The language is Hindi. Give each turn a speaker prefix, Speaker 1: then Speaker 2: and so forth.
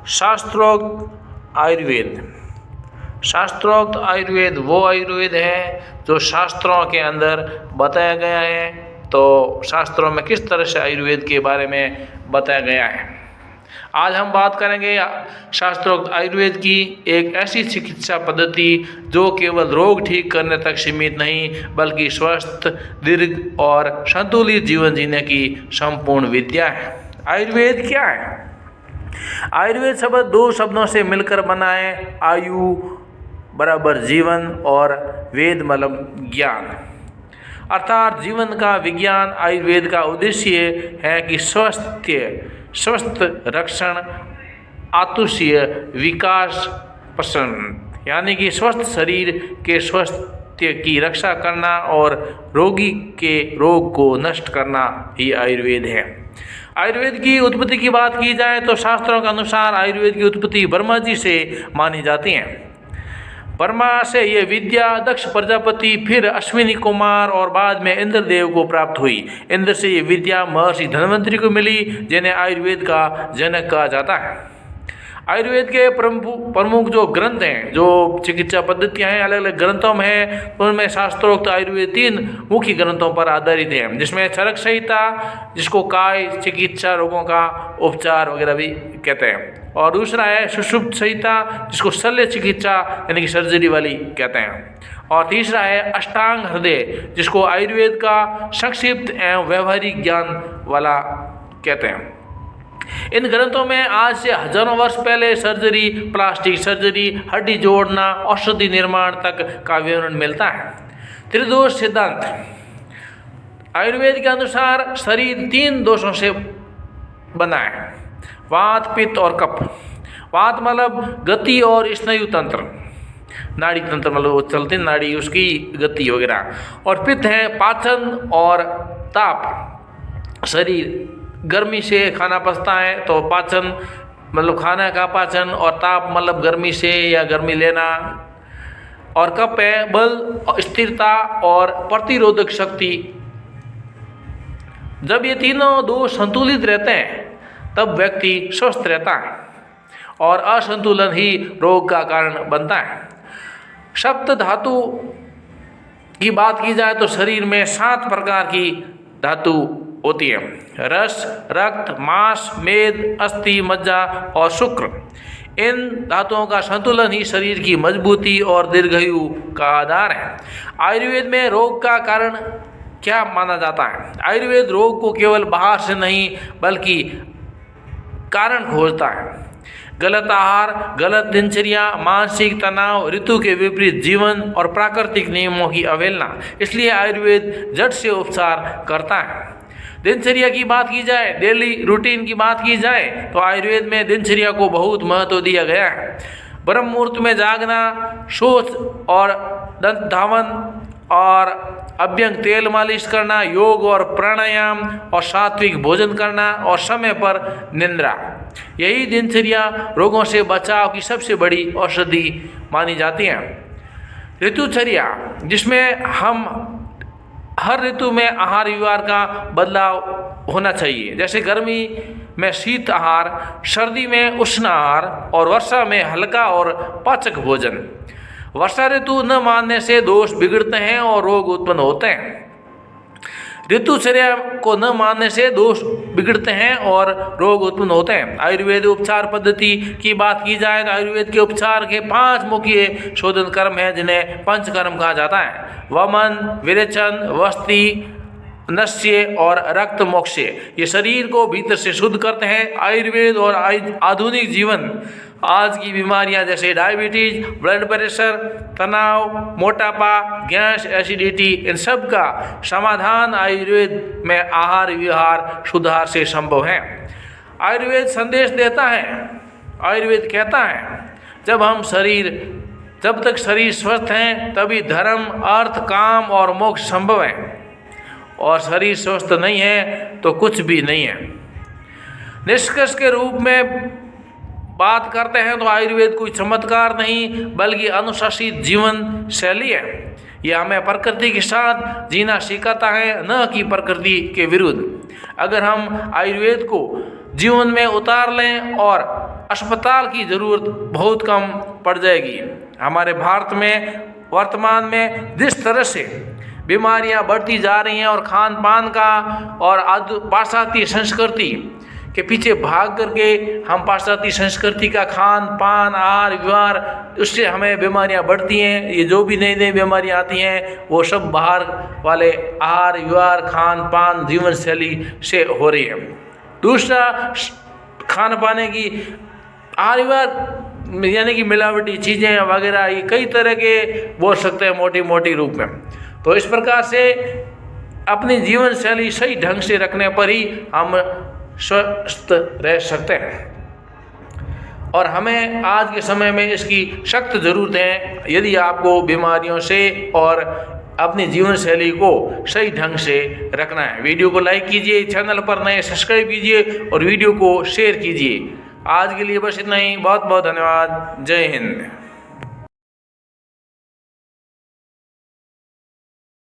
Speaker 1: शास्त्रोक्त आयुर्वेद। शास्त्रोक्त आयुर्वेद वो आयुर्वेद है जो शास्त्रों के अंदर बताया गया है। तो शास्त्रों में किस तरह से आयुर्वेद के बारे में बताया गया है। आज हम बात करेंगे शास्त्रोक्त आयुर्वेद की, एक ऐसी चिकित्सा पद्धति जो केवल रोग ठीक करने तक सीमित नहीं बल्कि स्वस्थ, दीर्घ और संतुलित जीवन जीने की संपूर्ण विद्या है। आयुर्वेद क्या है? आयुर्वेद शब्द दो शब्दों से मिलकर बना है। आयु बराबर जीवन और वेद मतलब ज्ञान, अर्थात जीवन का विज्ञान। आयुर्वेद का उद्देश्य है कि स्वस्थ रक्षण, आतुष्य, विकास, प्रसन्न, यानी कि स्वस्थ शरीर के स्वास्थ्य की रक्षा करना और रोगी के रोग को नष्ट करना ही आयुर्वेद है। आयुर्वेद की उत्पत्ति की बात की जाए तो शास्त्रों के अनुसार आयुर्वेद की उत्पत्ति ब्रह्मा जी से मानी जाती है। ब्रह्मा से ये विद्या दक्ष प्रजापति, फिर अश्विनी कुमार और बाद में इंद्रदेव को प्राप्त हुई। इंद्र से ये विद्या महर्षि धन्वंतरि को मिली, जिन्हें आयुर्वेद का जनक कहा जाता है। आयुर्वेद के प्रमुख जो ग्रंथ हैं, जो चिकित्सा पद्धतियाँ हैं, अलग अलग ग्रंथों में हैं। उनमें शास्त्रोक्त आयुर्वेद 3 मुख्य ग्रंथों पर आधारित है, जिसमें चरक संहिता, जिसको काय चिकित्सा रोगों का उपचार वगैरह भी कहते हैं, और दूसरा है सुषुप्त संहिता, जिसको शल्य चिकित्सा यानी कि सर्जरी वाली कहते हैं, और तीसरा है अष्टांग हृदय, जिसको आयुर्वेद का संक्षिप्त एवं व्यवहारिक ज्ञान वाला कहते हैं। इन ग्रंथों में आज से हजारों वर्ष पहले सर्जरी, प्लास्टिक सर्जरी, हड्डी जोड़ना, औषधि निर्माण तक का विवरण मिलता है। त्रिदोष सिद्धांत। आयुर्वेद के अनुसार शरीर 3 दोषों से बना है, वात, पित्त और कफ। वात मतलब गति और स्नायु तंत्र, नाड़ी तंत्र मतलब वो चलते नाड़ी उसकी गति वगैरह, और पित्त है पाचन और ताप। शरीर गर्मी से खाना पचता है तो पाचन मतलब खाना का पाचन, और ताप मतलब गर्मी से या गर्मी लेना, और कफ है बल, स्थिरता और प्रतिरोधक शक्ति। जब ये तीनों दोष संतुलित रहते हैं तब व्यक्ति स्वस्थ रहता है, और असंतुलन ही रोग का कारण बनता है। सप्त धातु की बात की जाए तो शरीर में 7 प्रकार की धातु होती है: रस, रक्त, मांस, मेद, अस्थि, मज्जा और शुक्र। इन धातुओं का संतुलन ही शरीर की मजबूती और दीर्घायु का आधार है। आयुर्वेद में रोग का कारण क्या माना जाता है? आयुर्वेद रोग को केवल बाहर से नहीं बल्कि कारण खोजता है। गलत आहार, गलत दिनचर्या, मानसिक तनाव, ऋतु के विपरीत जीवन और प्राकृतिक नियमों की अवहेलना, इसलिए आयुर्वेद जड़ से उपचार करता है। दिनचर्या की बात की जाए, डेली रूटीन की बात की जाए तो आयुर्वेद में दिनचर्या को बहुत महत्व दिया गया है। ब्रह्म मुहूर्त में जागना, शौच और दंत धावन और अभ्यंग तेल मालिश करना, योग और प्राणायाम और सात्विक भोजन करना और समय पर निद्रा, यही दिनचर्या रोगों से बचाव की सबसे बड़ी औषधि मानी जाती है। ऋतुचर्या, जिसमें हम हर ऋतु में आहार विहार का बदलाव होना चाहिए, जैसे गर्मी में शीत आहार, सर्दी में उष्ण आहार और वर्षा में हल्का और पाचक भोजन। वर्षा ऋतु न मानने से दोष बिगड़ते हैं और रोग उत्पन्न होते हैं। ऋतुचर्या को न मानने से दोष बिगड़ते हैं और रोग उत्पन्न होते हैं। आयुर्वेद उपचार पद्धति की बात की जाए तो आयुर्वेद के उपचार के 5 मुख्य शोधन कर्म हैं, जिन्हें पंचकर्म कहा जाता है: वमन, विरेचन, वस्ति, नस्य और रक्त मोक्षय। ये शरीर को भीतर से शुद्ध करते हैं। आयुर्वेद और आधुनिक जीवन आज की बीमारियां जैसे डायबिटीज, ब्लड प्रेशर, तनाव, मोटापा, गैस, एसिडिटी, इन सब का समाधान आयुर्वेद में आहार विहार सुधार से संभव है। आयुर्वेद संदेश देता है, आयुर्वेद कहता है जब तक शरीर स्वस्थ है तभी धर्म, अर्थ, काम और मोक्ष संभव है, और शरीर स्वस्थ नहीं है तो कुछ भी नहीं है। निष्कर्ष के रूप में बात करते हैं तो आयुर्वेद कोई चमत्कार नहीं बल्कि अनुशासित जीवन शैली है। यह हमें प्रकृति के साथ जीना सिखाता है, न कि प्रकृति के विरुद्ध। अगर हम आयुर्वेद को जीवन में उतार लें और अस्पताल की ज़रूरत बहुत कम पड़ जाएगी। हमारे भारत में वर्तमान में जिस तरह से बीमारियां बढ़ती जा रही हैं और खान पान का और पाश्चात्य संस्कृति के पीछे भाग करके हम पाश्चात्य संस्कृति का खान पान आहार व्यवहार उससे हमें बीमारियां बढ़ती हैं। ये जो भी नई नई बीमारियां आती हैं वो सब बाहर वाले आहार व्यवहार खान पान जीवन शैली से हो रही है। दूसरा, खान पाने की आहार व्यवहार यानी कि मिलावटी चीज़ें वगैरह ये कई तरह के बोल सकते हैं मोटी मोटी रूप में। तो इस प्रकार से अपनी जीवन शैली सही ढंग से रखने पर ही हम स्वस्थ रह सकते हैं और हमें आज के समय में इसकी सख्त ज़रूरत है। यदि आपको बीमारियों से और अपनी जीवन शैली को सही ढंग से रखना है। वीडियो को लाइक कीजिए, चैनल पर नए सब्सक्राइब कीजिए और वीडियो को शेयर कीजिए। आज के लिए बस इतना ही। बहुत बहुत धन्यवाद। जय हिंद।